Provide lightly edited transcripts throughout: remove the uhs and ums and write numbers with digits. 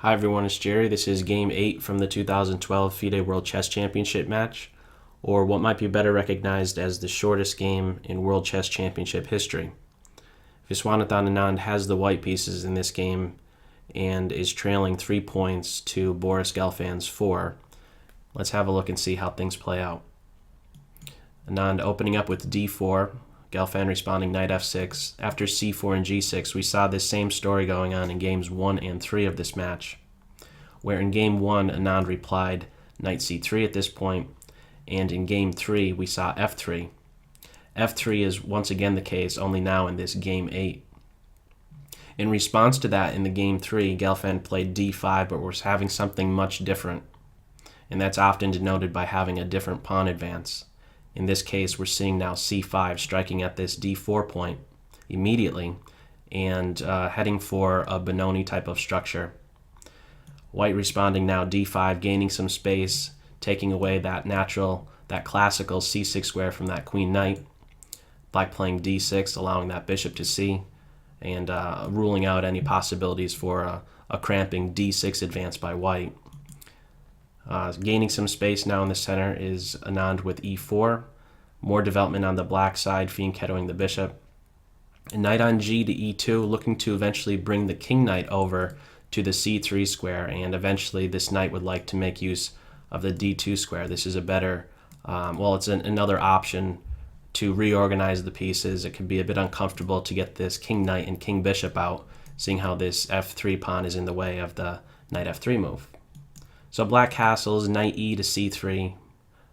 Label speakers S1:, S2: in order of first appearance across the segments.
S1: Hi everyone, it's Jerry. This is Game 8 from the 2012 FIDE World Chess Championship match, or what might be better recognized as the shortest game in World Chess Championship history. Viswanathan Anand has the white pieces in this game and is trailing 3 points to Boris Gelfand's 4. Let's have a look and see how things play out. Anand opening up with d4, Gelfand responding knight f6. After c4 and g6, we saw this same story going on in games 1 and 3 of this match, where in game 1, Anand replied knight c3 at this point, and in game 3, we saw f3. f3 is once again the case, only now in this game 8. In response to that, in the game 3, Gelfand played d5, but was having something much different, and that's often denoted by having a different pawn advance. In this case, we're seeing now c5 striking at this d4 point immediately and heading for a Benoni type of structure. White responding now d5, gaining some space, taking away that classical c6 square from that queen knight. Black playing d6, allowing that bishop to c, and ruling out any possibilities for a cramping d6 advance by white. Gaining some space now in the center is Anand with e4. More development on the black side, fianchettoing the bishop. And knight on g to e2, looking to eventually bring the king knight over to the c3 square, and eventually this knight would like to make use of the d2 square. This is a better, it's another option to reorganize the pieces. It can be a bit uncomfortable to get this king knight and king bishop out, seeing how this f3 pawn is in the way of the knight f3 move. So black castles, knight e to c3,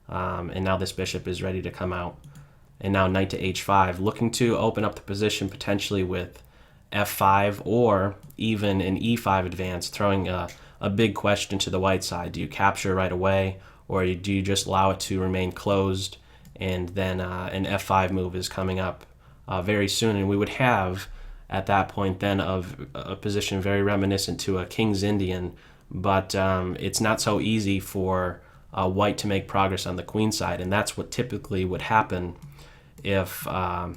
S1: and now this bishop is ready to come out. And now knight to h5, looking to open up the position potentially with f5 or even an e5 advance, throwing a big question to the white side. Do you capture right away, or do you just allow it to remain closed, and then an f5 move is coming up very soon, and we would have at that point then of a position very reminiscent to a King's Indian, but it's not so easy for white to make progress on the queen side, and that's what typically would happen if we're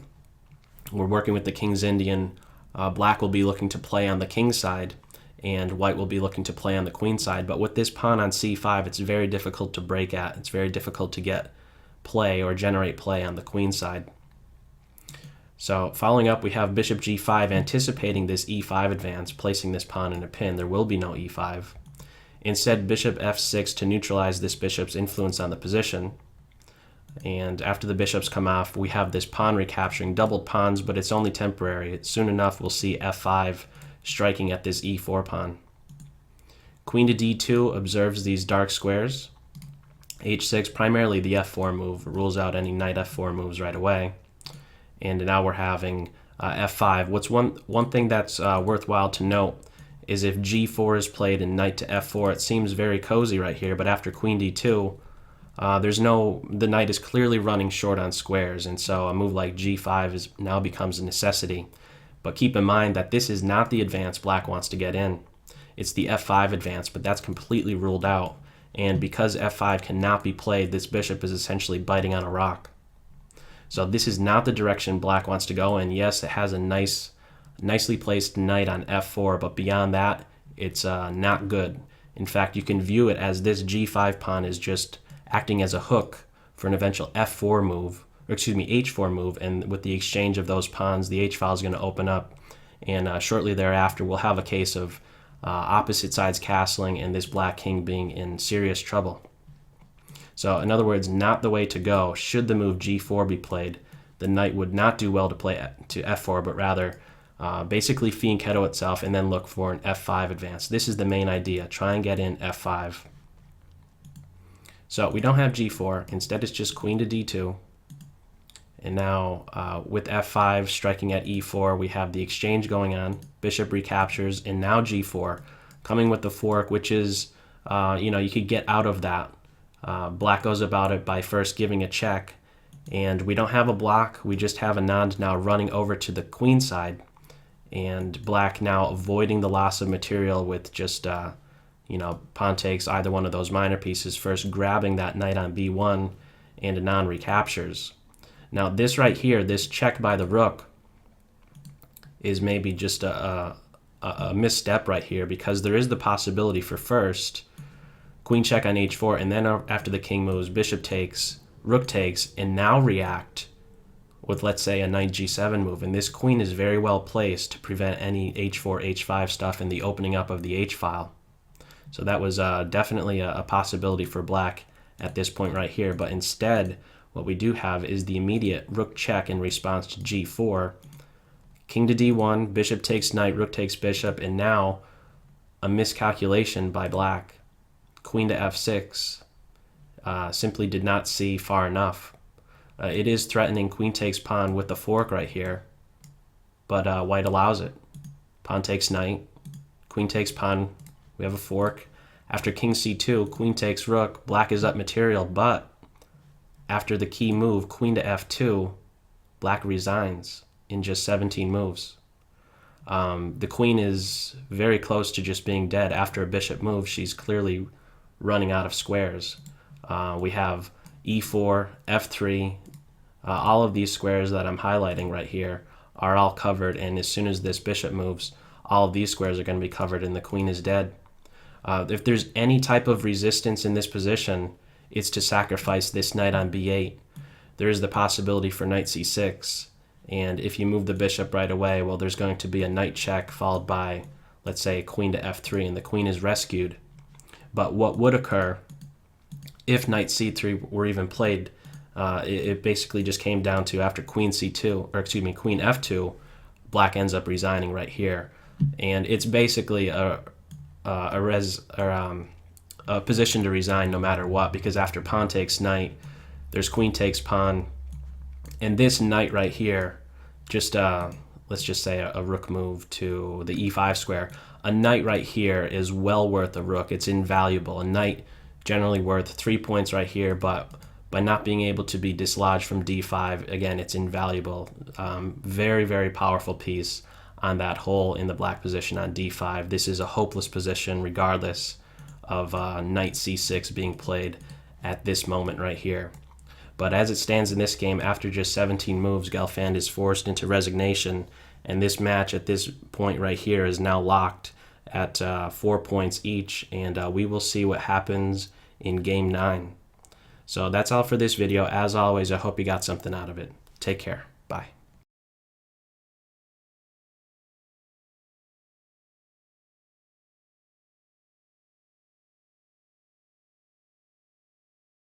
S1: working with the King's Indian. Black will be looking to play on the king side, and white will be looking to play on the queen side, but with this pawn on c5, it's very difficult to break at. It's very difficult to get play or generate play on the queen side. So following up, we have bishop g5, anticipating this e5 advance, placing this pawn in a pin. There will be no e5. Instead, bishop f6 to neutralize this bishop's influence on the position. And after the bishops come off, we have this pawn recapturing, doubled pawns, but it's only temporary. Soon enough, we'll see f5 striking at this e4 pawn. Queen to d2 observes these dark squares. h6, primarily the f4 move, rules out any knight f4 moves right away. And now we're having f5. What's one thing that's worthwhile to note is if g4 is played and knight to f4, it seems very cozy right here, but after queen d2, the knight is clearly running short on squares, and so a move like g5 now becomes a necessity. But keep in mind that this is not the advance black wants to get in. It's the f5 advance, but that's completely ruled out. And because f5 cannot be played, this bishop is essentially biting on a rock. So this is not the direction black wants to go in. Yes, it has a nicely placed knight on f4, but beyond that, it's not good. In fact, you can view it as this g5 pawn is just acting as a hook for an eventual f4 move, or excuse me, h4 move, and with the exchange of those pawns, the h-file is going to open up, and shortly thereafter, we'll have a case of opposite sides castling and this black king being in serious trouble. So in other words, not the way to go. Should the move g4 be played, the knight would not do well to play to f4, but rather basically fianchetto itself and then look for an f5 advance. This is the main idea. Try and get in f5. So we don't have g4. Instead, it's just queen to d2. And now with f5 striking at e4, we have the exchange going on. Bishop recaptures, and now g4 coming with the fork, which is, you could get out of that. Black goes about it by first giving a check, and we don't have a block. We just have Anand now running over to the queen side, and black now avoiding the loss of material with just pawn takes either one of those minor pieces, first grabbing that knight on b1, and Anand recaptures. Now this right here, this check by the rook, is maybe just a a misstep right here, because there is the possibility for first queen check on h4, and then after the king moves, bishop takes, rook takes, and now react with, let's say, a knight g7 move. And this queen is very well placed to prevent any h4, h5 stuff and the opening up of the h-file. So that was definitely a possibility for black at this point right here. But instead, what we do have is the immediate rook check in response to g4, king to d1, bishop takes knight, rook takes bishop, and now a miscalculation by black. Queen to f6 simply did not see far enough. It is threatening queen takes pawn with the fork right here, but white allows it. Pawn takes knight, queen takes pawn, we have a fork. After king c2, queen takes rook, black is up material, but after the key move, queen to f2, black resigns in just 17 moves. The queen is very close to just being dead. After a bishop move, she's clearly running out of squares. We have e4, f3, all of these squares that I'm highlighting right here are all covered, and as soon as this bishop moves, all of these squares are going to be covered and the queen is dead. If there's any type of resistance in this position, it's to sacrifice this knight on b8. There is the possibility for knight c6, and if you move the bishop right away, well, there's going to be a knight check followed by, let's say, queen to f3, and the queen is rescued. But what would occur if knight c3 were even played, it basically just came down to, after queen c2, or excuse me, queen f2, black ends up resigning right here. And it's basically a position to resign no matter what, because after pawn takes knight, there's queen takes pawn, and this knight right here, just let's just say a rook move to the e5 square. A knight right here is well worth a rook. It's invaluable. A knight generally worth 3 points right here, but by not being able to be dislodged from d5, again, it's invaluable. Very, very powerful piece on that hole in the black position on d5. This is a hopeless position regardless of knight c6 being played at this moment right here. But as it stands in this game, after just 17 moves, Gelfand is forced into resignation, and this match at this point right here is now locked at 4 points each, and we will see what happens in game 9. So that's all for this video. As always, I hope you got something out of it. Take care.